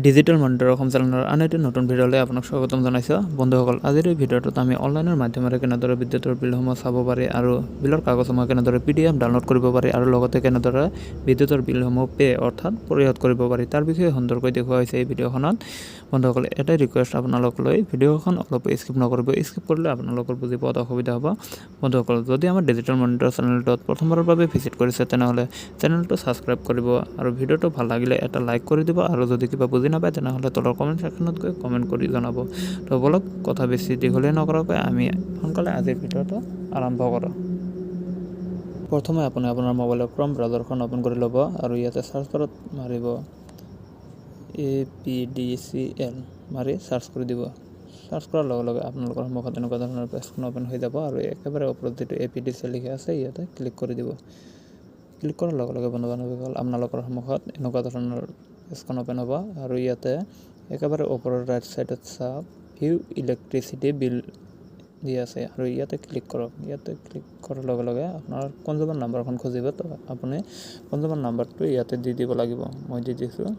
Digital monitor Assam চেনেলৰ আন এটি নতুন ভিডিঅ'লৈ আপোনাক স্বাগতম জনাইছোঁ। বন্ধুসকল, আজিৰ এই ভিডিঅ'টোত আমি অনলাইনৰ মাধ্যমেৰে কেনেদৰে বিদ্যুতৰ বিলসমূহ চাব পাৰি আৰু বিলৰ কাগজসমূহ কেনেদৰে PDF ডাউনলোড কৰিব পাৰি আৰু লগতে কেনেদৰে বিদ্যুতৰ বিলসমূহ অৰ্থাৎ পৰিশোধ কৰিব পাৰি তাৰ বিষয়ে সুন্দৰকৈ দেখুওৱা হৈছে এই ভিডিঅ'খনত। বন্ধুসকল, এটাই ৰিকুৱেষ্ট আপোনালোকলৈ, ভিডিঅ'খন অলপ স্কিপ নকৰিব। স্কিপ কৰিলে আপোনালোকৰ বুজি পোৱাত অসুবিধা হ'ব। বন্ধুসকল, যদি আমাৰ ডিজিটেল মনিটৰ চেনেলটোত প্ৰথমবাৰৰ বাবে ভিজিট কৰিছে তেনেহ'লে চেনেলটো ছাবস্ক্ৰাইব কৰিব আৰু ভিডিঅ'টো ভাল লাগিলে এটা লাইক কৰি দিব আৰু যদি কিবা বুজি নাপায় তেনেহ'লে তলৰ কমেণ্ট ছেকশ্যনত গৈ কমেণ্ট কৰি জনাব। তো বলক কথা বেছি দীঘলীয়া নকৰাকৈ আমি সোনকালে আজিৰ ভিডিঅ'টো আৰম্ভ কৰোঁ। প্ৰথমে আপুনি আপোনাৰ মোবাইলৰ ক্ৰম ব্ৰাউজাৰখন ওপেন কৰি ল'ব আৰু ইয়াতে চাৰ্চ বাৰত মাৰিব APDCL মাৰি চাৰ্চ কৰি দিব। চাৰ্চ কৰাৰ লগে লগে আপোনালোকৰ সন্মুখত এনেকুৱা ধৰণৰ পেজখন ওপেন হৈ যাব আৰু একেবাৰে ওপৰত যিটো APDCL লিখা আছে ইয়াতে ক্লিক কৰি দিব। ক্লিক কৰাৰ লগে লগে বন্ধু-বান্ধৱীসকল আপোনালোকৰ সন্মুখত এনেকুৱা ধৰণৰ পেজখন ওপেন হ'ব আৰু ইয়াতে একেবাৰে ওপৰৰ ৰাইট ছাইডত চাওক ভিউ ইলেক্ট্ৰিচিটি বিল দি আছে আৰু ইয়াতে ক্লিক কৰক। ইয়াতে ক্লিক কৰাৰ লগে লগে আপোনাৰ কনজিউমাৰ নাম্বাৰখন খুজিব। তো আপুনি কনজিউমাৰ নাম্বাৰটো ইয়াতে দি দিব লাগিব। মই দি দিছোঁ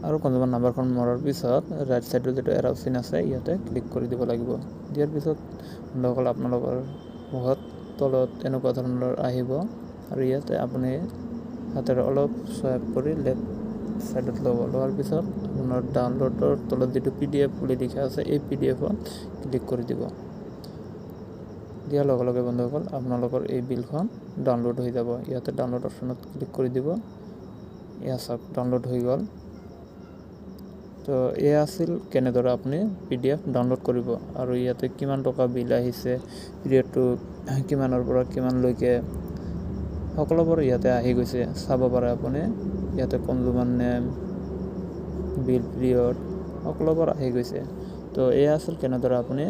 আৰু কনজিউমাৰ নাম্বাৰখন মৰাৰ পিছত ৰাইট ছাইডৰ যিটো এৰাও চিন আছে ইয়াতে ক্লিক কৰি দিব লাগিব। দিয়াৰ পিছত বন্ধুসকল আপোনালোকৰ মুখত তলত এনেকুৱা ধৰণৰ আহিব আৰু ইয়াতে আপুনি হাতেৰে অলপ চুৱাইপ কৰি লেফ্ট ছাইডত ল'ব। লোৱাৰ পিছত আপোনাৰ ডাউনলোডৰ তলত যিটো PDF বুলি লিখা আছে এই PDFত ক্লিক কৰি দিব। দিয়াৰ লগে লগে বন্ধুসকল আপোনালোকৰ এই বিলখন ডাউনলোড হৈ যাব। ইয়াতে ডাউনলোড অপশ্যনত ক্লিক কৰি দিব। এয়া চাওক ডাউনলোড হৈ গ'ল। তো এয়া আছিল কেনেদৰে আপুনি PDF ডাউনলোড কৰিব আৰু ইয়াতে কিমান টকা বিল আহিছে, পিৰিয়ডটো কিমানৰ পৰা কিমানলৈকে সকলোবোৰ ইয়াতে আহি গৈছে চাব পাৰে আপুনি। ইয়াতে কনজিউমাৰ নেম, বিল পিৰিয়ড সকলোবোৰ আহি গৈছে। তো এয়া আছিল কেনেদৰে আপুনি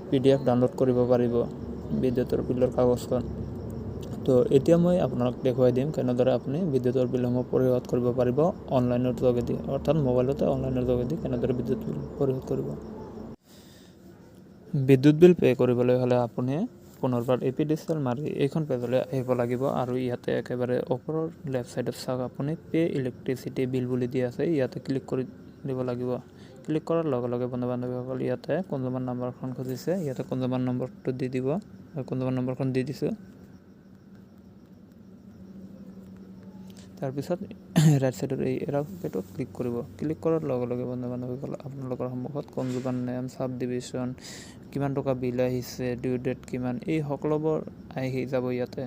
PDF ডাউনলোড কৰিব পাৰিব বিদ্যুতৰ বিলৰ কাগজখন। তো এতিয়া মই আপোনাক দেখুৱাই দিম কেনেদৰে আপুনি বিদ্যুতৰ বিলসমূহ পৰিশোধ কৰিব পাৰিব অনলাইনৰ যোগেদি, অৰ্থাৎ মোবাইলতে অনলাইনৰ যোগেদি কেনেদৰে বিদ্যুৎ বিল পৰিশোধ কৰিব। বিদ্যুৎ বিল কৰিবলৈ হ'লে আপুনি পুনৰবাৰ APDCL মাৰি এইখন পেজলৈ আহিব লাগিব আৰু ইয়াতে একেবাৰে ওপৰৰ লেফ্ট ছাইডত চাওক আপুনি ইলেক্ট্ৰিচিটি বিল বুলি দি আছে ইয়াতে ক্লিক কৰি দিব লাগিব। ক্লিক কৰাৰ লগে লগে বন্ধু-বান্ধৱীসকল ইয়াতে কনজিউমাৰ নাম্বাৰখন খুজিছে, ইয়াতে কনজিউমাৰ নম্বৰটো দি দিব। কনজিউমাৰ নম্বৰখন দি দিছোঁ। তাৰপিছত ৰাইট ছাইডৰ এই এৰাটো ক্লিক কৰিব। ক্লিক কৰাৰ লগে লগে বন্ধু-বান্ধৱীসকল আপোনালোকৰ সন্মুখত কনজিউমাৰ নেম, চাব ডিভিশ্যন, কিমান টকা বিল আহিছে, ডিউ ডেট কিমান, এই সকলোবোৰ আহি যাব ইয়াতে।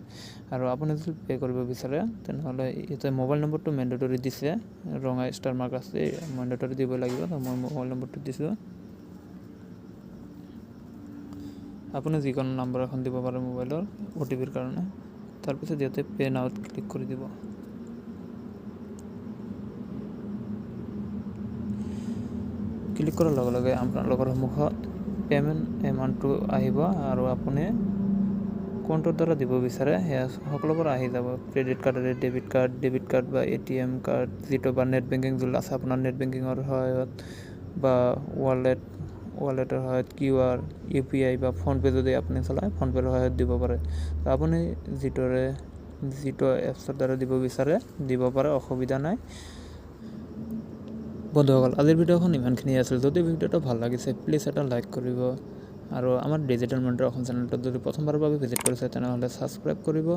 আৰু আপুনি যদি কৰিব বিচাৰে তেনেহ'লে ইয়াতে মোবাইল নম্বৰটো মেণ্ডেটৰী দিছে, ৰঙা ষ্টাৰ মাৰ্ক আছে, মেণ্ডেটৰী দিব লাগিব। মই মোবাইল নম্বৰটো দিছোঁ। আপুনি যিকোনো নম্বৰ এখন দিব পাৰে মোবাইলৰ OTPৰ কাৰণে। তাৰপিছত ইয়াতে নাওত ক্লিক কৰি দিব। ক্লিক কৰাৰ লগে লগে আপোনালোকৰ সন্মুখত পে'মেণ্ট এমাউণ্টটো আহিব আৰু আপুনি কোনটোৰ দ্বাৰা দিব বিচাৰে সেয়া সকলোবোৰ আহি যাব। ক্ৰেডিট কাৰ্ডেৰে ডেবিট কাৰ্ড বা ATM কাৰ্ড, যিটো বা নেট বেংকিং যোন আছে আপোনাৰ নেট বেংকিঙৰ সহায়ত বা ৱালেটৰ সহায়ত QR, UPI বা ফোনপে যদি আপুনি চলায় ফোনপে'ৰ সহায়ত দিব পাৰে। আপুনি যিটো এপছৰ দ্বাৰা দিব বিচাৰে দিব পাৰে, অসুবিধা নাই। বন্ধুসকল, আজিৰ ভিডিঅ'খন ইমানখিনি আছিল। যদি ভিডিঅ'টো ভাল লাগিছে প্লিজ এটা লাইক কৰিব আৰু আমাৰ ডিজিটেল মনিটৰ অসম চেনেলটোত যদি প্ৰথমবাৰৰ বাবে ভিজিট কৰিছে তেনেহ'লে ছাবস্ক্ৰাইব কৰিব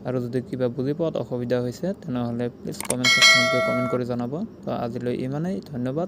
আৰু যদি কিবা বুজি পোৱাত অসুবিধা হৈছে তেনেহ'লে প্লিজ কমেণ্ট ছেকশ্যনত গৈ কমেণ্ট কৰি জনাব। তো আজিলৈ ইমানেই, ধন্যবাদ।